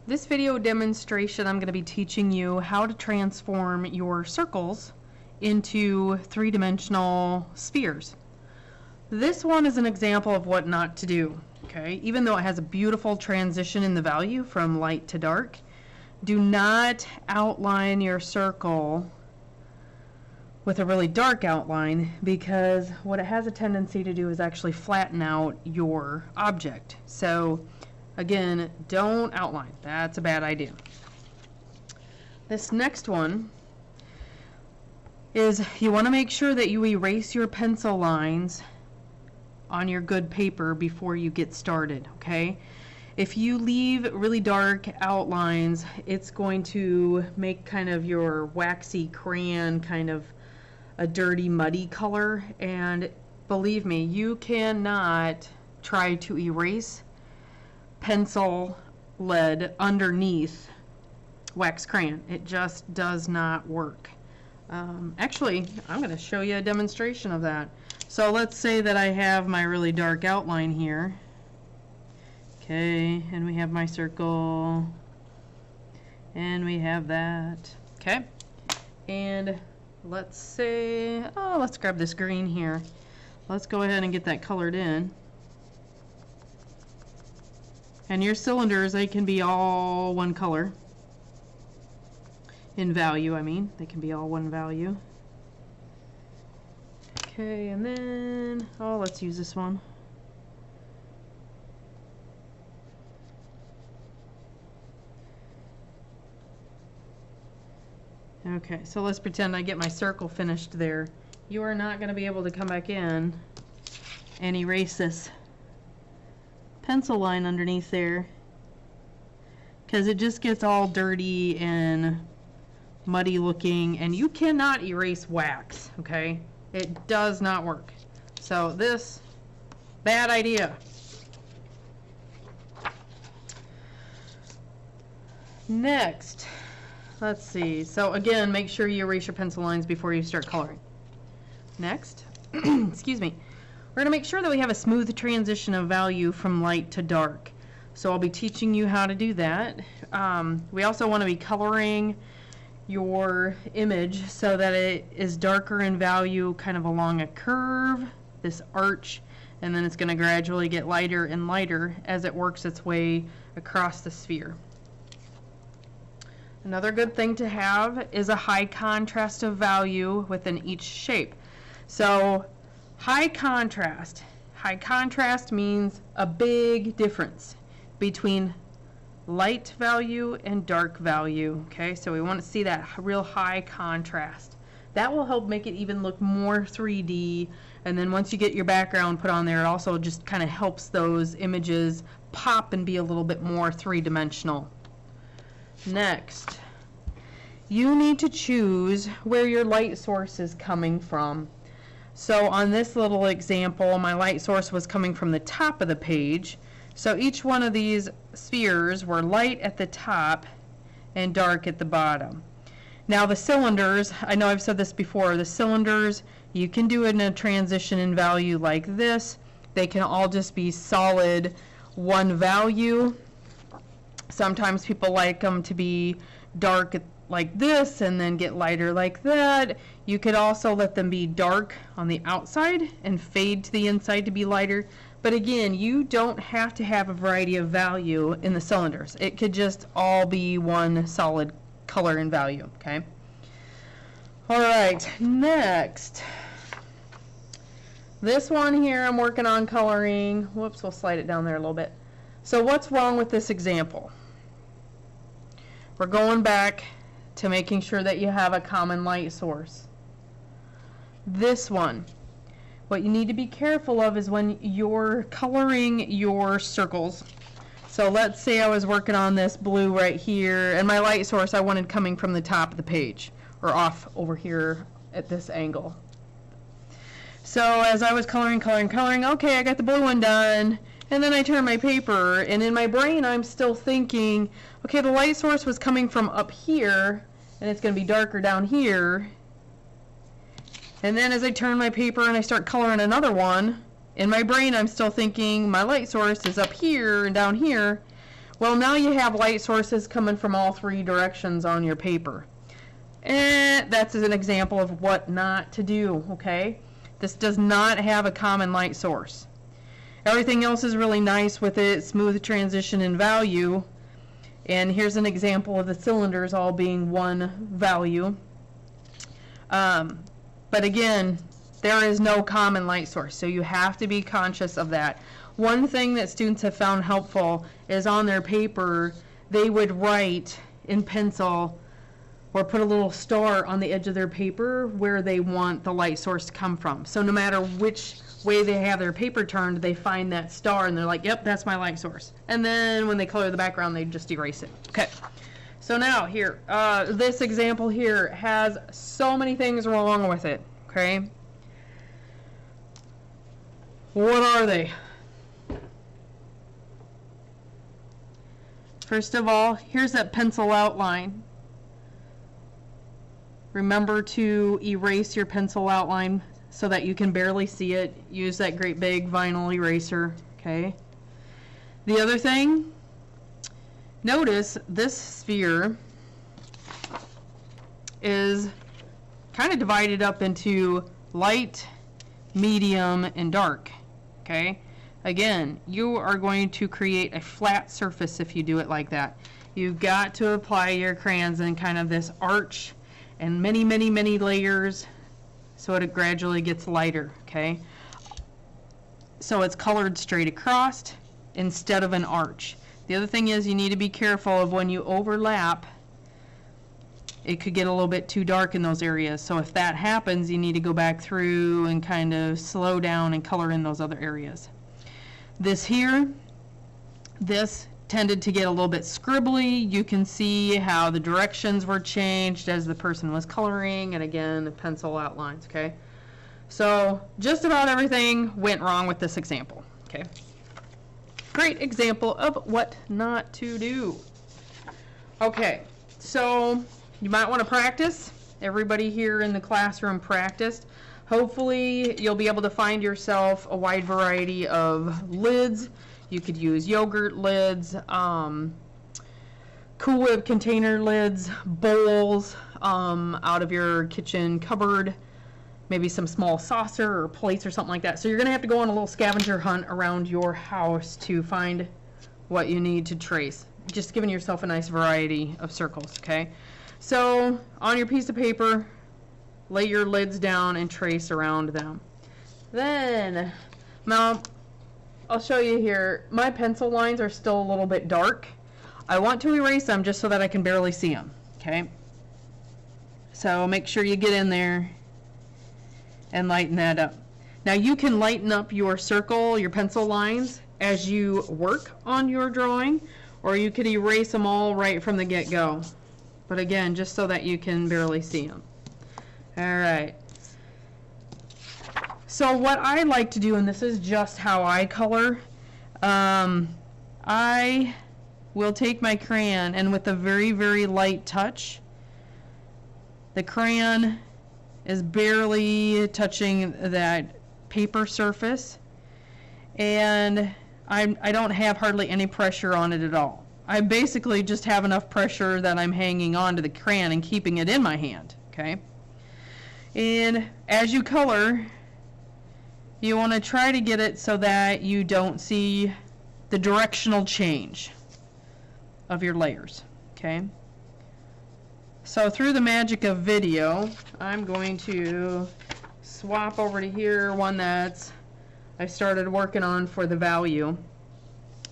This video demonstration, I'm going to be teaching you how to transform your circles into three-dimensional spheres. This one is an example of what not to do. Okay, even though it has a beautiful transition in the value from light to dark, do not outline your circle with a really dark outline, because what it has a tendency to do is actually flatten out your object. So again, don't outline. That's a bad idea. This next one is you want to make sure that you erase your pencil lines on your good paper before you get started, okay? If you leave really dark outlines, it's going to make kind of your waxy crayon kind of a dirty, muddy color, and believe me, you cannot try to erase pencil lead underneath wax crayon. It just does not work. Actually, I'm going to show you a demonstration of that. So let's say that I have my really dark outline here. Okay, and we have my circle, and we have that. Okay, and let's say, let's grab this green here. Let's go ahead and get that colored in. And your cylinders, they can be all one color. In value, I mean. They can be all one value. Okay, and then, let's use this one. Okay, so let's pretend I get my circle finished there. You are not going to be able to come back in and erase this pencil line underneath there, because it just gets all dirty and muddy looking, and you cannot erase wax, okay? It does not work. So this, bad idea. Next, let's see. So again, make sure you erase your pencil lines before you start coloring. Next, excuse me. We're going to make sure that we have a smooth transition of value from light to dark. So I'll be teaching you how to do that. We also want to be coloring your image so that it is darker in value kind of along a curve, this arch, and then it's going to gradually get lighter and lighter as it works its way across the sphere. Another good thing to have is a high contrast of value within each shape. So high contrast means a big difference between light value and dark value. Okay, so we want to see that real high contrast. That will help make it even look more 3D, and then once you get your background put on there, it also just kind of helps those images pop and be a little bit more three-dimensional. Next, you need to choose where your light source is coming from. So on this little example, my light source was coming from the top of the page. So each one of these spheres were light at the top and dark at the bottom. Now the cylinders, I know I've said this before, the cylinders, you can do it in a transition in value like this. They can all just be solid one value. Sometimes people like them to be dark like this and then get lighter like that. You could also let them be dark on the outside and fade to the inside to be lighter. But again, you don't have to have a variety of value in the cylinders. It could just all be one solid color and value, okay? All right, next. This one here I'm working on coloring. Whoops, we'll slide it down there a little bit. So what's wrong with this example? We're going back to making sure that you have a common light source. This one, what you need to be careful of is when you're coloring your circles. So let's say I was working on this blue right here, and my light source I wanted coming from the top of the page, or off over here at this angle. So as I was coloring, okay, I got the blue one done, and then I turn my paper, and in my brain I'm still thinking, okay, the light source was coming from up here, and it's going to be darker down here. And then as I turn my paper and I start coloring another one, in my brain I'm still thinking my light source is up here and down here. Well, now you have light sources coming from all three directions on your paper. And that's an example of what not to do, okay? This does not have a common light source. Everything else is really nice with it, smooth transition in value. And here's an example of the cylinders all being one value. But again, there is no common light source, so you have to be conscious of that. One thing that students have found helpful is on their paper, they would write in pencil or put a little star on the edge of their paper where they want the light source to come from. So no matter which way they have their paper turned, they find that star and they're like, yep, that's my light source. And then when they color the background, they just erase it. Okay. So now here, this example here has so many things wrong with it, okay? What are they? First of all, here's that pencil outline. Remember to erase your pencil outline so that you can barely see it. Use that great big vinyl eraser, okay? The other thing, notice this sphere is kind of divided up into light, medium, and dark, okay? Again, you are going to create a flat surface if you do it like that. You've got to apply your crayons in kind of this arch and many, many, many layers so it gradually gets lighter, okay? So it's colored straight across instead of an arch. The other thing is you need to be careful of when you overlap, it could get a little bit too dark in those areas. So if that happens, you need to go back through and kind of slow down and color in those other areas. This here, this tended to get a little bit scribbly. You can see how the directions were changed as the person was coloring, and again, the pencil outlines, okay? So just about everything went wrong with this example, okay? Great example of what not to do. Okay, so you might want to practice. Everybody here in the classroom practiced. Hopefully you'll be able to find yourself a wide variety of lids. You could use yogurt lids, Cool Whip container lids, bowls out of your kitchen cupboard, maybe some small saucer or plates or something like that. So you're going to have to go on a little scavenger hunt around your house to find what you need to trace. Just giving yourself a nice variety of circles, okay? So on your piece of paper, lay your lids down and trace around them. Then, now, I'll show you here. My pencil lines are still a little bit dark. I want to erase them just so that I can barely see them, okay? So make sure you get in there and lighten that up. Now you can lighten up your circle, your pencil lines as you work on your drawing, or you could erase them all right from the get-go. But again, just so that you can barely see them. All right. So what I like to do, and this is just how I color, I will take my crayon and with a very, very light touch, the crayon is barely touching that paper surface, and I don't have hardly any pressure on it at all. I basically just have enough pressure that I'm hanging on to the crayon and keeping it in my hand, okay? And as you color, you want to try to get it so that you don't see the directional change of your layers, okay? So through the magic of video, I'm going to swap over to here, one that's I started working on for the value.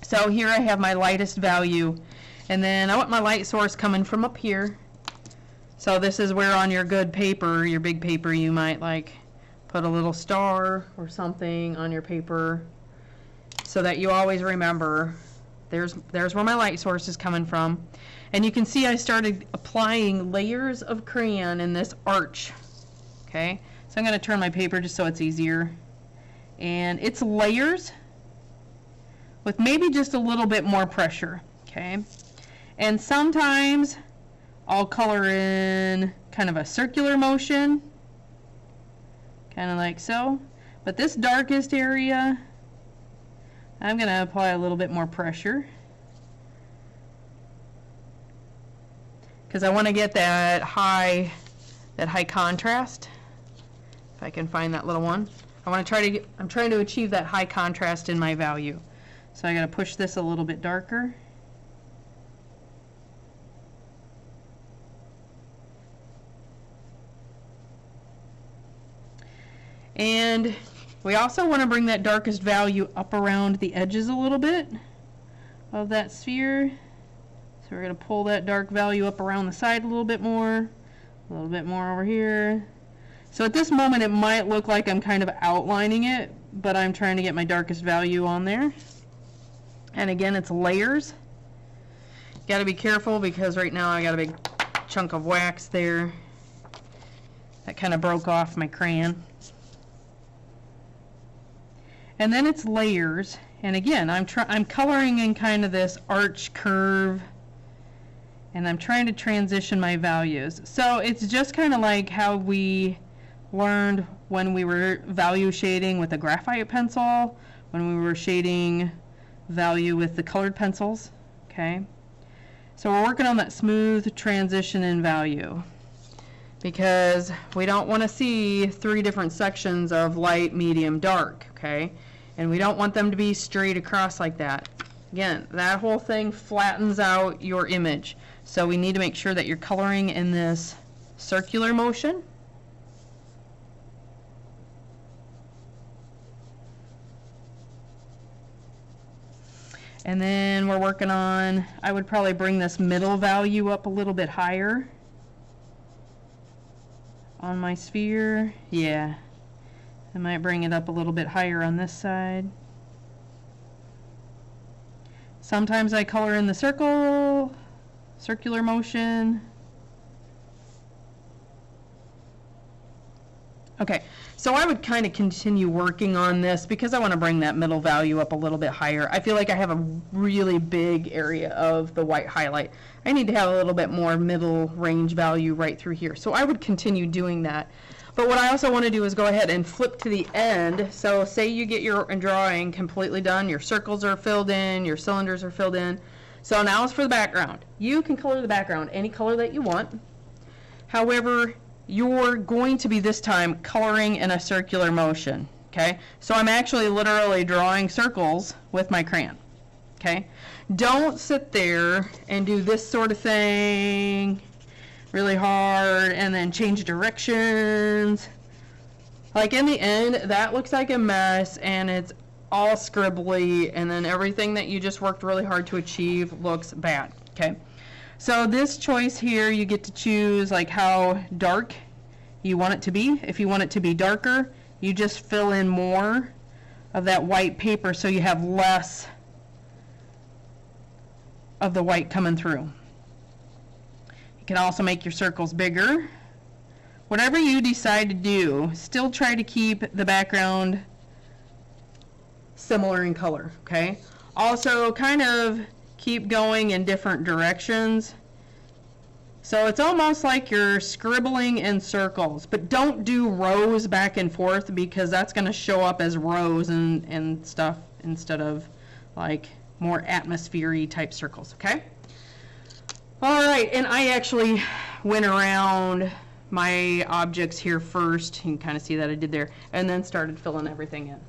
So here I have my lightest value, and then I want my light source coming from up here. So this is where on your good paper, your big paper, you might like put a little star or something on your paper so that you always remember there's where my light source is coming from. And you can see I started applying layers of crayon in this arch, okay? So I'm going to turn my paper just so it's easier. And it's layers with maybe just a little bit more pressure, okay? And sometimes I'll color in kind of a circular motion, kind of like so. But this darkest area, I'm going to apply a little bit more pressure. because I want to get that high contrast. If I can find that little one. I'm trying to achieve that high contrast in my value. So I got to push this a little bit darker. And we also want to bring that darkest value up around the edges a little bit of that sphere. So we're going to pull that dark value up around the side a little bit more over here. So at this moment it might look like I'm kind of outlining it, but I'm trying to get my darkest value on there. And again, it's layers. Got to be careful because right now I got a big chunk of wax there. That kind of broke off my crayon. And then it's layers, and again, I'm coloring in kind of this arch curve, and I'm trying to transition my values. So it's just kind of like how we learned when we were value shading with a graphite pencil, when we were shading value with the colored pencils, okay? So we're working on that smooth transition in value, because we don't want to see 3 different sections of light, medium, dark, okay? And we don't want them to be straight across like that. Again, that whole thing flattens out your image. So we need to make sure that you're coloring in this circular motion. And then we're working on, I would probably bring this middle value up a little bit higher on my sphere. Yeah, I might bring it up a little bit higher on this side. Sometimes I color in the circular motion. Okay, so I would kind of continue working on this because I want to bring that middle value up a little bit higher. I feel like I have a really big area of the white highlight. I need to have a little bit more middle range value right through here. So I would continue doing that. But what I also want to do is go ahead and flip to the end. So say you get your drawing completely done, your circles are filled in, your cylinders are filled in. So now it's for the background. You can color the background any color that you want. However, you're going to be this time coloring in a circular motion, okay? So I'm actually literally drawing circles with my crayon, okay? Don't sit there and do this sort of thing really hard and then change directions. Like in the end, that looks like a mess and it's all scribbly, and then everything that you just worked really hard to achieve looks bad, okay? So this choice here, you get to choose like how dark you want it to be. If you want it to be darker, you just fill in more of that white paper so you have less of the white coming through. You can also make your circles bigger. Whatever you decide to do, still try to keep the background similar in color, okay? Also kind of keep going in different directions. So it's almost like you're scribbling in circles, but don't do rows back and forth because that's going to show up as rows and stuff instead of like more atmosphere-y type circles, okay? All right, and I actually went around my objects here first. You can kind of see that I did there, and then started filling everything in.